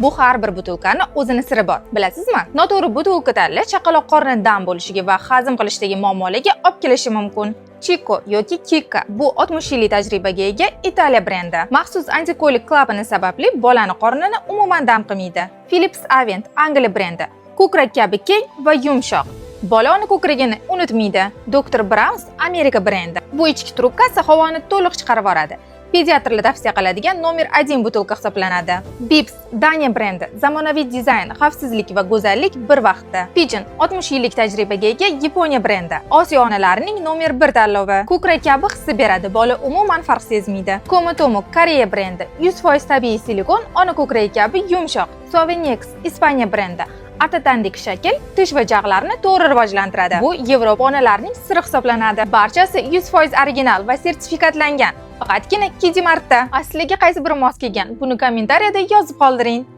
Bu har bir butilkani o'zini siri bor, bilasizmi? Noto'g'ri butilka tanlash chaqaloq qornida dam bo'lishiga va hazm qilishdagi muammolarga olib kelishi mumkin. Chico yoki Kika bu 60 yillik tajribaga ega Italiya brendi. Maxsus antikolik klapani sababli bolani qornini umuman dam qilmaydi. Philips Avent Angliya brendi. Ko'krak kabi keng va yumshoq. Bola uni ko'kragini unutmaydi. Dr. Browns Amerika brendi. Bu ichki trubkasi havoni to'liq chiqarib yuboradi. Pediatrlar tavsiya qiladigan nomer 1 butilka hisoblanadi. Bips Daniya brendi. Zamonaviy dizayn, xavfsizlik va go'zallik bir vaqtda. Pigeon 60 yillik tajribaga ega Yaponiya brendi. Osiyo onalarining nomer 1 tanlovi. Ko'krak kabi hissi beradi, bola umuman farq sezmaydi. Komotomo Koreya brendi. 100% tabiiy silikon, ona ko'kragi kabi yumshoq. Sovenex Ispaniya brendi. Atatandik shakl tish va jag'larni to'g'ri rivojlantiradi. Bu Yevropa onalarining siri hisoblanadi. Barchasi 100% original va sertifikatlangan. Faqatgina Kidimartda. Asliga qaysi biri mos kelgan? Buni kommentariyada yozib qoldiring.